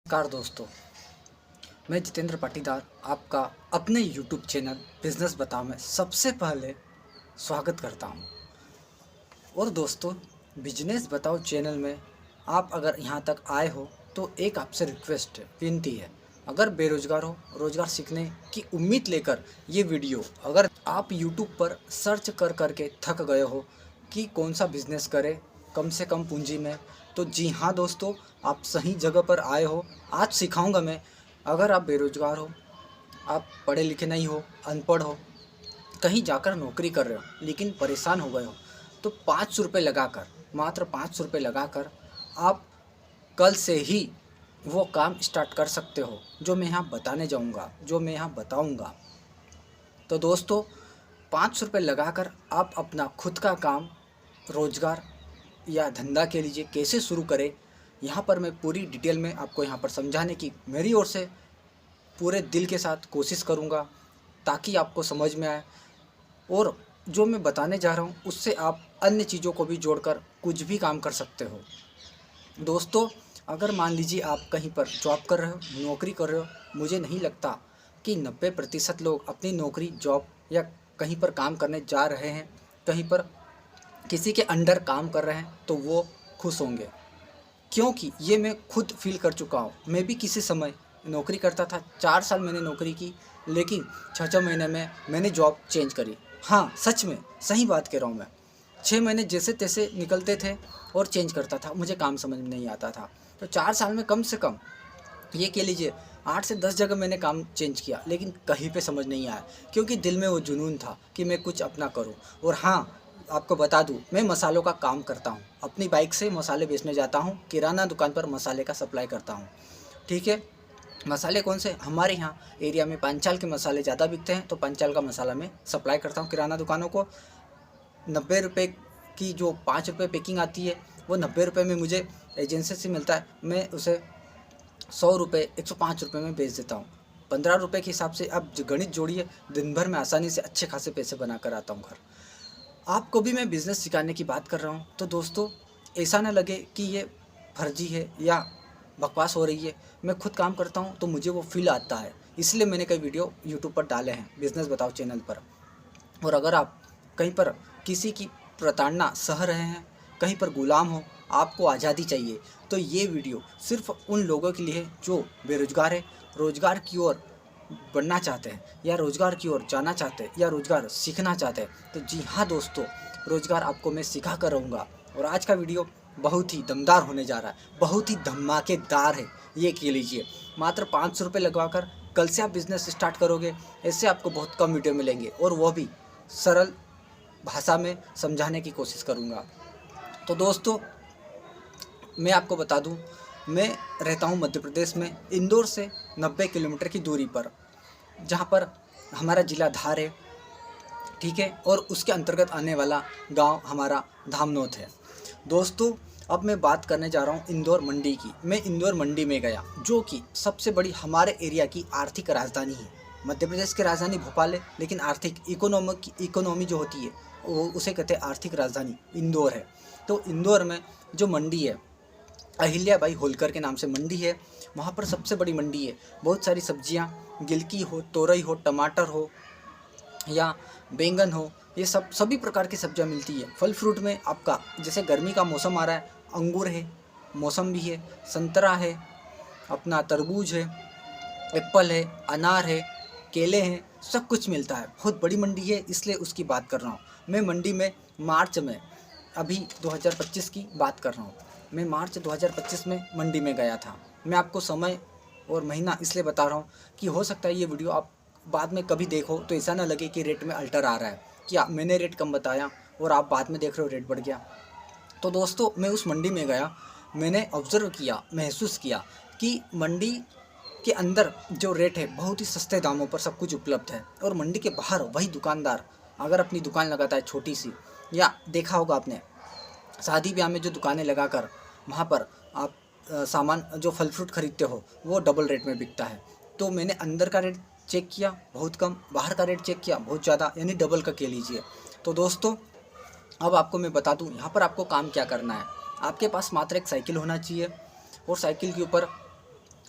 नमस्कार दोस्तों, मैं जितेंद्र पाटीदार आपका अपने YouTube चैनल बिज़नेस बताओ में सबसे पहले स्वागत करता हूं। और दोस्तों, बिजनेस बताओ चैनल में आप अगर यहां तक आए हो तो एक आपसे रिक्वेस्ट है, विनती है। अगर बेरोजगार हो, रोजगार सीखने की उम्मीद लेकर ये वीडियो अगर आप YouTube पर सर्च कर करके थक गए हो कि कौन सा बिज़नेस करें कम से कम पूंजी में, तो जी हाँ दोस्तों, आप सही जगह पर आए हो। आज सिखाऊंगा मैं। अगर आप बेरोजगार हो, आप पढ़े लिखे नहीं हो, अनपढ़ हो, कहीं जाकर नौकरी कर रहे हो लेकिन परेशान हो गए हो, तो 500 रुपये लगाकर, मात्र 500 रुपये लगाकर आप कल से ही वो काम स्टार्ट कर सकते हो जो मैं यहाँ बताने जाऊँगा, जो मैं यहाँ बताऊँगा। तो दोस्तों, 500 रुपये लगाकर आप अपना खुद का काम, रोजगार या धंधा के लीजिए कैसे शुरू करें, यहाँ पर मैं पूरी डिटेल में आपको यहाँ पर समझाने की मेरी ओर से पूरे दिल के साथ कोशिश करूँगा, ताकि आपको समझ में आए। और जो मैं बताने जा रहा हूँ उससे आप अन्य चीज़ों को भी जोड़कर कुछ भी काम कर सकते हो। दोस्तों, अगर मान लीजिए आप कहीं पर जॉब कर रहे हो, नौकरी कर रहे हो, मुझे नहीं लगता कि 90% लोग अपनी नौकरी, जॉब या कहीं पर काम करने जा रहे हैं, कहीं पर किसी के अंडर काम कर रहे हैं तो वो खुश होंगे, क्योंकि ये मैं खुद फील कर चुका हूँ। मैं भी किसी समय नौकरी करता था, 4 साल मैंने नौकरी की, लेकिन 6-6 महीने में मैंने जॉब चेंज करी। हाँ, सच में सही बात कह रहा हूँ मैं। 6 महीने जैसे तैसे निकलते थे और चेंज करता था, मुझे काम समझ में नहीं आता था। तो 4 साल में कम से कम ये कह लीजिए 8 से 10 जगह मैंने काम चेंज किया, लेकिन कहीं पे समझ नहीं आया, क्योंकि दिल में वो जुनून था कि मैं कुछ अपना करूं। और हाँ, आपको बता दूं, मैं मसालों का काम करता हूं, अपनी बाइक से मसाले बेचने जाता हूं, किराना दुकान पर मसाले का सप्लाई करता हूं। ठीक है, मसाले कौन से? हमारे यहाँ एरिया में पांचाल के मसाले ज़्यादा बिकते हैं, तो पांचाल का मसाला मैं सप्लाई करता हूँ किराना दुकानों को। 90 रुपये की जो 5 रुपये पैकिंग आती है, वो 90 रुपये में मुझे एजेंसी से मिलता है। मैं उसे 100 रुपये, 105 रुपये में बेच देता हूँ। 15 रुपये के हिसाब से आप गणित जोड़िए, दिन भर में आसानी से अच्छे खासे पैसे बना कर आता हूँ घर। आपको भी मैं बिज़नेस सिखाने की बात कर रहा हूँ, तो दोस्तों ऐसा ना लगे कि ये फर्जी है या बकवास हो रही है। मैं खुद काम करता हूँ तो मुझे वो फील आता है, इसलिए मैंने कई वीडियो यूट्यूब पर डाले हैं बिज़नेस बताओ चैनल पर। और अगर आप कहीं पर किसी की प्रताड़ना सह रहे हैं, कहीं पर गुलाम हो, आपको आज़ादी चाहिए, तो ये वीडियो सिर्फ उन लोगों के लिए है जो बेरोजगार है, रोजगार की ओर बढ़ना चाहते हैं, या रोजगार की ओर जाना चाहते हैं, या रोजगार सीखना चाहते हैं। तो जी हाँ दोस्तों, रोजगार आपको मैं सिखा कर रहूँगा। और आज का वीडियो बहुत ही दमदार होने जा रहा है, बहुत ही धमाकेदार है। ये कह लीजिए, मात्र 500 रुपये लगवाकर कल से आप बिज़नेस स्टार्ट करोगे। ऐसे आपको बहुत कम वीडियो मिलेंगे, और वो भी सरल भाषा में समझाने की कोशिश करूँगा। तो दोस्तों, मैं आपको बता दूं, मैं रहता हूं मध्य प्रदेश में, इंदौर से 90 किलोमीटर की दूरी पर, जहां पर हमारा ज़िला धार है। ठीक है, और उसके अंतर्गत आने वाला गांव हमारा धामनोत है। दोस्तों, अब मैं बात करने जा रहा हूं इंदौर मंडी की। मैं इंदौर मंडी में गया, जो कि सबसे बड़ी हमारे एरिया की आर्थिक राजधानी है। मध्य प्रदेश की राजधानी भोपाल है, लेकिन आर्थिक इकोनॉमी जो होती है वो उसे कहते हैं आर्थिक राजधानी इंदौर है। तो इंदौर में जो मंडी है, अहिल्याबाई होलकर के नाम से मंडी है, वहाँ पर सबसे बड़ी मंडी है। बहुत सारी सब्जियाँ, गिलकी हो, तोरई हो, टमाटर हो या बैंगन हो, ये सभी प्रकार की सब्जियाँ मिलती है। फल फ्रूट में आपका, जैसे गर्मी का मौसम आ रहा है, अंगूर है, मौसम्बी है, संतरा है, अपना तरबूज है, एप्पल है, अनार है, केले हैं, सब कुछ मिलता है। बहुत बड़ी मंडी है, इसलिए उसकी बात कर रहा हूँ। मैं मंडी में मार्च में, अभी 2025 की बात कर रहा हूँ, मैं मार्च 2025 में मंडी में गया था। मैं आपको समय और महीना इसलिए बता रहा हूँ कि हो सकता है ये वीडियो आप बाद में कभी देखो तो ऐसा ना लगे कि रेट में अल्टर आ रहा है, कि मैंने रेट कम बताया और आप बाद में देख रहे हो रेट बढ़ गया। तो दोस्तों, मैं उस मंडी में गया, मैंने ऑब्ज़र्व किया, महसूस किया कि मंडी के अंदर जो रेट है, बहुत ही सस्ते दामों पर सब कुछ उपलब्ध है। और मंडी के बाहर वही दुकानदार अगर अपनी दुकान लगाता है छोटी सी, या देखा होगा आपने शादी ब्याह में जो दुकानें लगाकर वहाँ पर आप सामान, जो फल फ्रूट खरीदते हो, वो डबल रेट में बिकता है। तो मैंने अंदर का रेट चेक किया, बहुत कम, बाहर का रेट चेक किया, बहुत ज़्यादा, यानी डबल का कह लीजिए। तो दोस्तों, अब आपको मैं बता दूं, यहाँ पर आपको काम क्या करना है। आपके पास मात्र एक साइकिल होना चाहिए, और साइकिल के ऊपर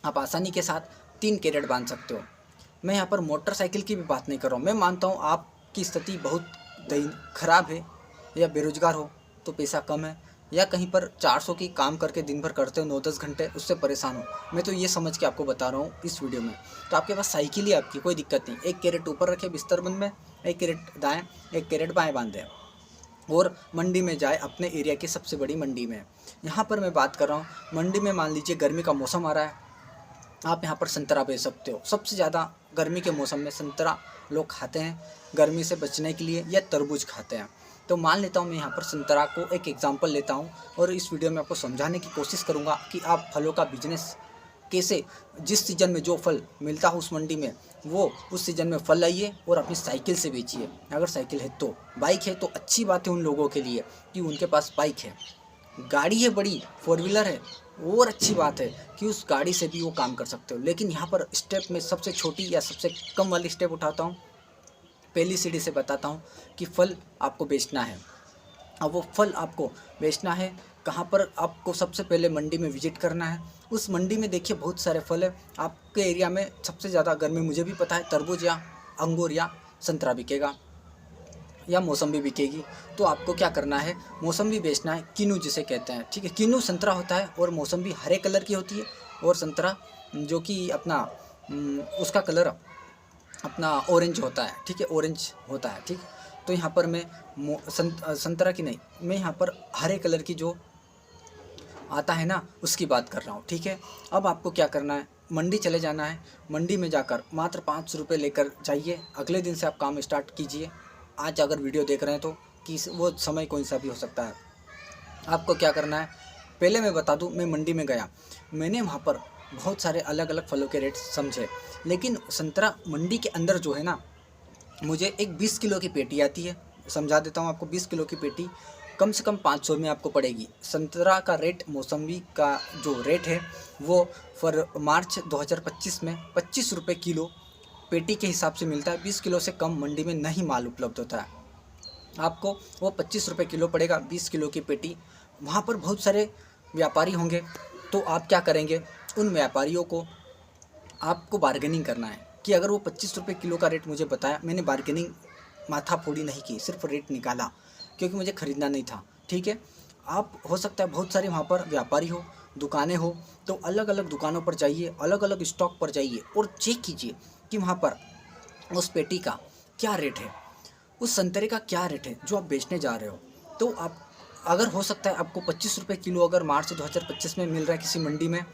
आप आसानी के साथ 3 कैरेट बांध सकते हो। मैं यहाँ पर मोटरसाइकिल की भी बात नहीं कर रहा हूँ। मैं मानता हूँ आपकी स्थिति बहुत खराब है, या बेरोजगार हो तो पैसा कम है, या कहीं पर 400 की काम करके दिन भर करते हो 9-10 घंटे, उससे परेशान हो। मैं तो ये समझ के आपको बता रहा हूँ इस वीडियो में। तो आपके पास साइकिल ही आपकी, कोई दिक्कत नहीं। 1 कैरेट ऊपर रखे बिस्तरबंद में, 1 कैरेट दाएँ, 1 कैरेट बाएँ बांधे और मंडी में जाए, अपने एरिया की सबसे बड़ी मंडी में। यहाँ पर मैं बात कर रहा हूँ मंडी में, मान लीजिए गर्मी का मौसम आ रहा है, आप यहाँ पर संतरा बेच सकते हो। सबसे ज़्यादा गर्मी के मौसम में संतरा लोग खाते हैं गर्मी से बचने के लिए, या तरबूज खाते हैं। तो मान लेता हूँ मैं यहाँ पर संतरा को एक एग्जांपल लेता हूँ, और इस वीडियो में आपको समझाने की कोशिश करूँगा कि आप फलों का बिजनेस कैसे, जिस सीज़न में जो फल मिलता हो उस मंडी में, वो उस सीज़न में फल लाइए और अपनी साइकिल से बेचिए। अगर साइकिल है तो, बाइक है तो अच्छी बात है उन लोगों के लिए कि उनके पास बाइक है। गाड़ी है बड़ी, 4 व्हीलर है, और अच्छी बात है कि उस गाड़ी से भी वो काम कर सकते हो। लेकिन यहाँ पर स्टेप में सबसे छोटी या सबसे कम वाली स्टेप उठाता हूँ। पहली सीढ़ी से बताता हूँ कि फल आपको बेचना है। अब वो फल आपको बेचना है कहाँ पर, आपको सबसे पहले मंडी में विजिट करना है। उस मंडी में देखिए बहुत सारे फल है। आपके एरिया में सबसे ज़्यादा गर्मी मुझे भी पता है, तरबूज या अंगूर या संतरा बिकेगा, या मौसम्बी बिकेगी। तो आपको क्या करना है, मौसम्बी बेचना है, किन्नू जिसे कहते हैं, ठीक है। किन्नू संतरा होता है और मौसम्बी हरे कलर की होती है, और संतरा जो कि अपना उसका कलर अपना ऑरेंज होता है, ठीक है, ऑरेंज होता है, ठीक। तो यहाँ पर मैं संतरा की नहीं, मैं यहाँ पर हरे कलर की जो आता है ना उसकी बात कर रहा हूँ, ठीक है। अब आपको क्या करना है, मंडी चले जाना है। मंडी में जाकर मात्र 500 रुपये लेकर जाइए। अगले दिन से आप काम स्टार्ट कीजिए। आज अगर वीडियो देख रहे हैं तो कि वो समय कौन सा भी हो सकता है। आपको क्या करना है, पहले मैं बता दूं, मैं मंडी में गया, मैंने वहाँ पर बहुत सारे अलग अलग फलों के रेट समझे। लेकिन संतरा मंडी के अंदर जो है ना, मुझे एक 20 किलो की पेटी आती है, समझा देता हूँ आपको। 20 किलो की पेटी कम से कम 500 में आपको पड़ेगी। संतरा का रेट, मौसम्बी का जो रेट है वो मार्च 2025 में 25 रुपये किलो पेटी के हिसाब से मिलता है। 20 किलो से कम मंडी में नहीं माल उपलब्ध होता है। आपको वो 25 रुपये किलो पड़ेगा, 20 किलो की पेटी। वहाँ पर बहुत सारे व्यापारी होंगे, तो आप क्या करेंगे, उन व्यापारियों को आपको बार्गेनिंग करना है कि अगर वो 25 रुपये किलो का रेट मुझे बताया, मैंने बार्गेनिंग माथाफोड़ी नहीं की, सिर्फ रेट निकाला क्योंकि मुझे ख़रीदना नहीं था, ठीक है। आप हो सकता है बहुत सारे वहाँ पर व्यापारी हो, दुकानें हो, तो अलग अलग दुकानों पर जाइए, अलग अलग स्टॉक पर जाइए और चेक कीजिए कि वहाँ पर उस पेटी का क्या रेट है, उस संतरे का क्या रेट है जो आप बेचने जा रहे हो। तो आप, अगर हो सकता है आपको 25 रुपये किलो अगर मार्च 2025 में मिल रहा है किसी मंडी में,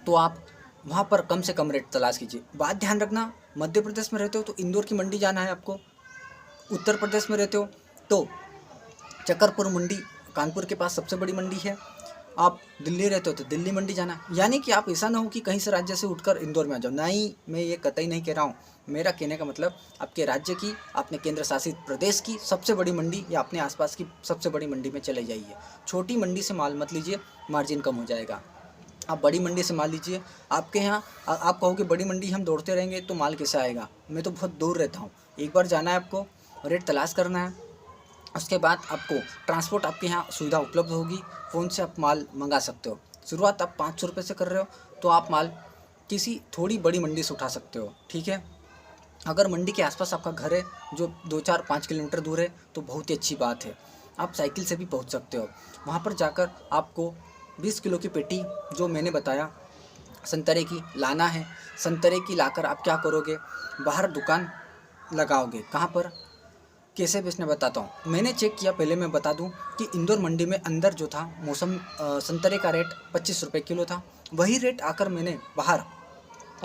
तो आप वहाँ पर कम से कम रेट तलाश कीजिए। बात ध्यान रखना, मध्य प्रदेश में रहते हो तो इंदौर की मंडी जाना है आपको, उत्तर प्रदेश में रहते हो तो चकरपुर मंडी कानपुर के पास सबसे बड़ी मंडी है, आप दिल्ली रहते हो तो दिल्ली मंडी जाना है। यानी कि आप ऐसा ना हो कि कहीं से राज्य से उठकर इंदौर में आ जाओ, नहीं, मैं ये कतई नहीं कह रहा हूँ। मेरा कहने का मतलब आपके राज्य की, अपने केंद्र शासित प्रदेश की सबसे बड़ी मंडी या अपने आसपास की सबसे बड़ी मंडी में चले जाइए। छोटी मंडी से माल मत लीजिए, मार्जिन कम हो जाएगा। आप बड़ी मंडी से माल लीजिए। आपके यहाँ आप कहोगे बड़ी मंडी हम दौड़ते रहेंगे तो माल कैसे आएगा, मैं तो बहुत दूर रहता हूँ। एक बार जाना है आपको, रेट तलाश करना है, उसके बाद आपको ट्रांसपोर्ट, आपके यहाँ सुविधा उपलब्ध होगी, फ़ोन से आप माल मंगा सकते हो। शुरुआत आप 500 रुपये से कर रहे हो तो आप माल किसी थोड़ी बड़ी मंडी से उठा सकते हो, ठीक है। अगर मंडी के आसपास आपका घर है जो 2-4-5 किलोमीटर दूर है तो बहुत ही अच्छी बात है, आप साइकिल से भी पहुंच सकते हो। वहां पर जाकर आपको 20 किलो की पेटी जो मैंने बताया संतरे की लाना है। संतरे की लाकर आप क्या करोगे, बाहर दुकान लगाओगे। कहाँ पर, कैसे बेचना बताता हूँ। मैंने चेक किया, पहले मैं बता दूँ कि इंदौर मंडी में अंदर जो था संतरे का रेट 25 रुपये किलो था। वही रेट आकर मैंने बाहर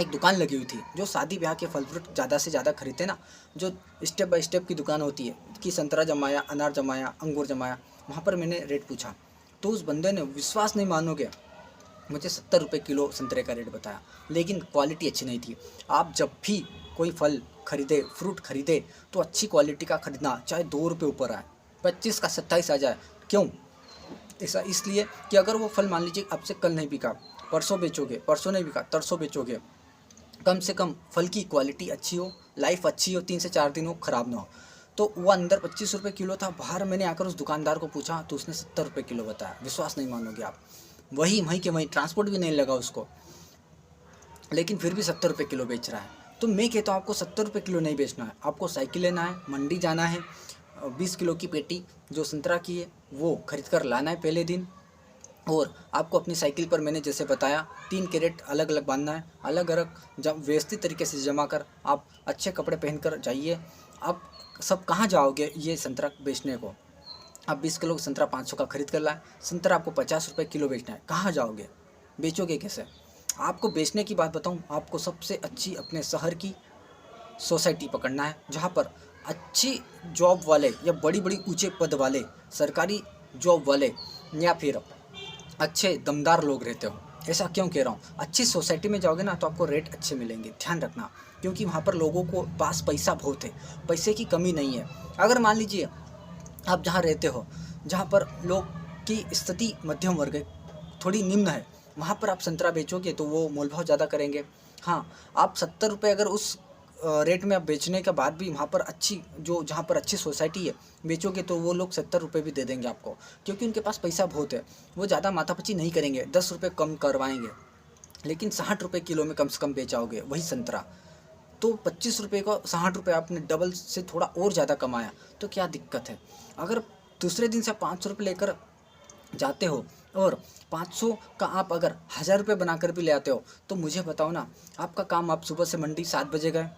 एक दुकान लगी हुई थी जो शादी ब्याह के फल फ्रूट ज़्यादा से ज़्यादा खरीदते ना, जो स्टेप बाय स्टेप की दुकान होती है कि संतरा जमाया, अनार जमाया, अंगूर जमाया। वहाँ पर मैंने रेट पूछा तो उस बंदे ने, विश्वास नहीं मानोगे, मुझे 70 रुपये किलो संतरे का रेट बताया, लेकिन क्वालिटी अच्छी नहीं थी। आप जब भी कोई फल खरीदे, फ्रूट खरीदे, तो अच्छी क्वालिटी का खरीदना, चाहे 2 रुपये ऊपर आए, 25 का 27 आ जाए। क्यों ऐसा? इसलिए कि अगर वो फल मान लीजिए आपसे कल नहीं बिका, परसों बेचोगे, परसों नहीं बिका, तरसों बेचोगे, कम से कम फल की क्वालिटी अच्छी हो, लाइफ अच्छी हो, 3 से 4 दिन हो, ख़राब ना हो। तो वो अंदर 25 रुपये किलो था, बाहर मैंने आकर उस दुकानदार को पूछा तो उसने 70 रुपये किलो बताया। विश्वास नहीं मानोगे आप। वहीं के वहीं ट्रांसपोर्ट भी नहीं लगा उसको। लेकिन फिर भी 70 रुपये किलो बेच रहा है। तो मैं कहता हूँ आपको 70 रुपये किलो नहीं बेचना है, आपको साइकिल लेना है, मंडी जाना है, 20 किलो की पेटी जो संतरा की है वो खरीद कर लाना है पहले दिन। और आपको अपनी साइकिल पर मैंने जैसे बताया 3 कैरेट अलग अलग बांधना है, अलग अलग जब व्यवस्थित तरीके से जमा कर आप अच्छे कपड़े पहनकर जाइए। आप सब कहाँ जाओगे ये संतरा बेचने को? आप 20 किलो संतरा 500 का खरीद कर लाए, संतरा आपको 50 रुपये किलो बेचना है, कहाँ जाओगे? बेचोगे कैसे? आपको बेचने की बात बताऊँ, आपको सबसे अच्छी अपने शहर की सोसाइटी पकड़ना है जहाँ पर अच्छी जॉब वाले या बड़ी बड़ी ऊंचे पद वाले सरकारी जॉब वाले या फिर अच्छे दमदार लोग रहते हो। ऐसा क्यों कह रहा हूँ? अच्छी सोसाइटी में जाओगे ना तो आपको रेट अच्छे मिलेंगे, ध्यान रखना, क्योंकि वहाँ पर लोगों को पास पैसा बहुत है, पैसे की कमी नहीं है। अगर मान लीजिए आप जहाँ रहते हो, जहाँ पर लोग की स्थिति मध्यम वर्ग है, थोड़ी निम्न है, वहाँ पर आप संतरा बेचोगे तो वो मोल भाव ज़्यादा करेंगे। हाँ, आप 70 रुपये अगर उस रेट में आप बेचने के बाद भी वहाँ पर अच्छी जो जहाँ पर अच्छी सोसाइटी है बेचोगे तो वो लोग 70 रुपये भी दे देंगे आपको, क्योंकि उनके पास पैसा बहुत है। वो ज़्यादा माथापच्ची नहीं करेंगे, 10 रुपये कम करवाएंगे, लेकिन 60 रुपये किलो में कम से कम बेचाओगे वही संतरा। तो 25 रुपये का 60 रुपये आपने डबल से थोड़ा और ज़्यादा कमाया, तो क्या दिक्कत है? अगर दूसरे दिन से 500 रुपये लेकर जाते हो और 500 का आप अगर 1000 रुपये बनाकर भी ले आते हो, तो मुझे बताओ ना, आपका काम, आप सुबह से मंडी 7 बजे गए,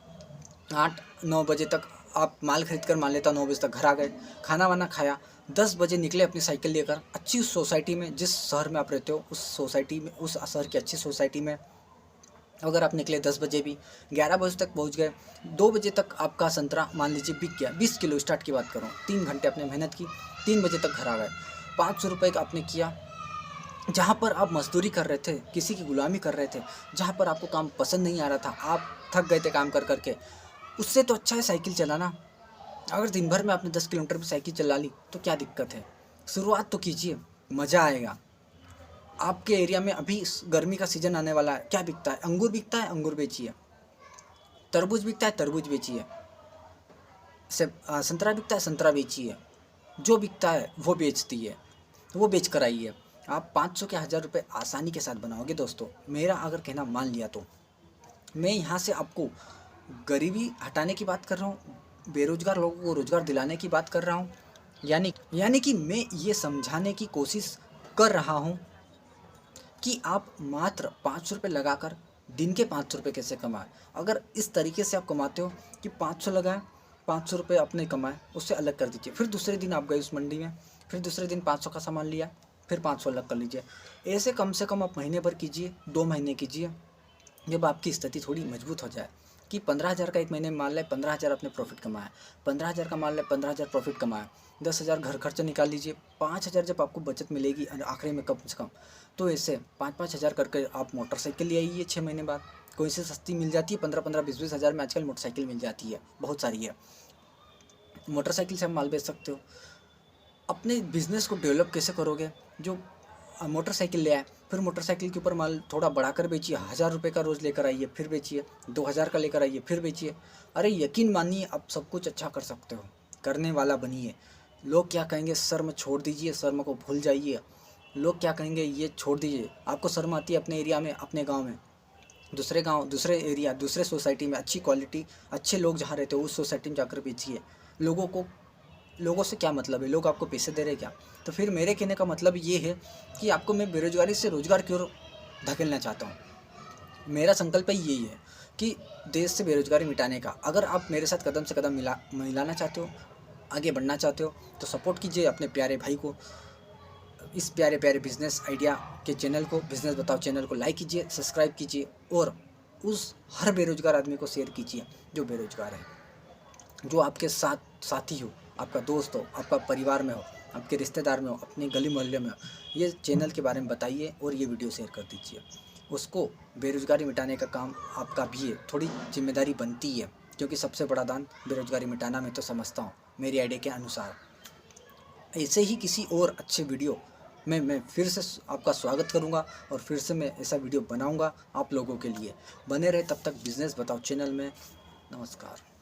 8-9 बजे तक आप माल खरीद कर, मान लेता 9 बजे तक घर आ गए, खाना वाना खाया, 10 बजे निकले अपनी साइकिल लेकर अच्छी सोसाइटी में, जिस शहर में आप रहते हो उस सोसाइटी में, उस शहर की अच्छी सोसाइटी में अगर आप निकले 10 बजे भी, 11 बजे तक पहुंच गए, 2 बजे तक आपका संतरा मान लीजिए बिक गया, 20 किलो स्टार्ट की बात करूँ, 3 घंटे आपने मेहनत की, 3 बजे तक घर आ गए, 500 रुपये का आपने किया। जहाँ पर आप मजदूरी कर रहे थे, किसी की गुलामी कर रहे थे, जहाँ पर आपको काम पसंद नहीं आ रहा था, आप थक गए थे काम कर करके, उससे तो अच्छा है साइकिल चलाना। अगर दिन भर में आपने 10 किलोमीटर भी साइकिल चला ली तो क्या दिक्कत है? शुरुआत तो कीजिए, मज़ा आएगा। आपके एरिया में अभी गर्मी का सीज़न आने वाला है, क्या बिकता है? अंगूर बिकता है, अंगूर बेचिए। तरबूज बिकता है, तरबूज बेचिए। संतरा बिकता है, संतरा बेचिए। जो बिकता है वो बेचती है, वो बेच कर आइए। आप 500 के 1000 रुपये आसानी के साथ बनाओगे दोस्तों, मेरा अगर कहना मान लिया तो। मैं यहाँ से आपको गरीबी हटाने की बात कर रहा हूँ, बेरोजगार लोगों को रोजगार दिलाने की बात कर रहा हूँ, यानी कि मैं ये समझाने की कोशिश कर रहा हूँ कि आप मात्र 500 रुपये लगाकर दिन के 500 रुपये कैसे कमाएं। अगर इस तरीके से आप कमाते हो कि 500 लगाएं, 500 रुपये अपने कमाएं, उससे अलग कर दीजिए। फिर दूसरे दिन आप गए उस मंडी में, फिर दूसरे दिन 500 का सामान लिया, फिर 500 अलग कर लीजिए। ऐसे कम से कम आप महीने भर कीजिए, 2 महीने कीजिए। जब आपकी स्थिति थोड़ी मजबूत हो जाए कि 15,000 का एक महीने में मान लें, 15,000 अपने प्रॉफिट कमाया, 15,000 का मान लें 15,000 प्रॉफिट कमाया, 10,000 घर खर्चा निकाल लीजिए, 5,000 जब आपको बचत मिलेगी आखिरी में कम से कम, तो ऐसे 5-5 हज़ार करके आप मोटरसाइकिल ले आइए 6 महीने बाद। कोई से सस्ती मिल जाती है, 15-15, 20-20 हज़ार में आजकल मोटरसाइकिल मिल जाती है, बहुत सारी है। मोटरसाइकिल से आप माल बेच सकते हो। अपने बिजनेस को डेवलप कैसे करोगे? जो मोटरसाइकिल ले आए, फिर मोटरसाइकिल के ऊपर माल थोड़ा बढ़ाकर बेचिए, 1000 रुपये का रोज़ लेकर आइए, फिर बेचिए, 2000 का लेकर आइए, फिर बेचिए। अरे यकीन मानिए, आप सब कुछ अच्छा कर सकते हो, करने वाला बनिए। लोग क्या कहेंगे शर्म छोड़ दीजिए, शर्म को भूल जाइए। लोग क्या कहेंगे ये छोड़ दीजिए। आपको शर्म आती है अपने एरिया में, अपने गाँव में, दूसरे गाँव, दूसरे एरिया, दूसरे सोसाइटी में अच्छी क्वालिटी, अच्छे लोग जहाँ रहते हो उस सोसाइटी में जाकर बेचिए। लोगों से क्या मतलब है? लोग आपको पैसे दे रहे क्या? तो फिर मेरे कहने का मतलब ये है कि आपको मैं बेरोजगारी से रोजगार की ओर धकेलना चाहता हूँ। मेरा संकल्प ही यही है कि देश से बेरोजगारी मिटाने का। अगर आप मेरे साथ कदम से कदम मिलाना चाहते हो, आगे बढ़ना चाहते हो, तो सपोर्ट कीजिए अपने प्यारे भाई को, इस प्यारे प्यारे बिजनेस आइडिया के चैनल को, बिजनेस बताओ चैनल को लाइक कीजिए, सब्सक्राइब कीजिए और उस हर बेरोजगार आदमी को शेयर कीजिए जो बेरोजगार है, जो आपके साथी हो, आपका दोस्त हो, आपका परिवार में हो, आपके रिश्तेदार में हो, अपने गली मोहल्ले में हो। ये चैनल के बारे में बताइए और ये वीडियो शेयर कर दीजिए। उसको बेरोजगारी मिटाने का काम आपका भी है, थोड़ी जिम्मेदारी बनती है, क्योंकि सबसे बड़ा दान बेरोजगारी मिटाना मैं तो समझता हूँ मेरी आइडिया के अनुसार। ऐसे ही किसी और अच्छे वीडियो में मैं फिर से आपका स्वागत करूंगा और फिर से मैं ऐसा वीडियो बनाऊंगा आप लोगों के लिए। बने रहे तब तक बिजनेस बताओ चैनल में। नमस्कार।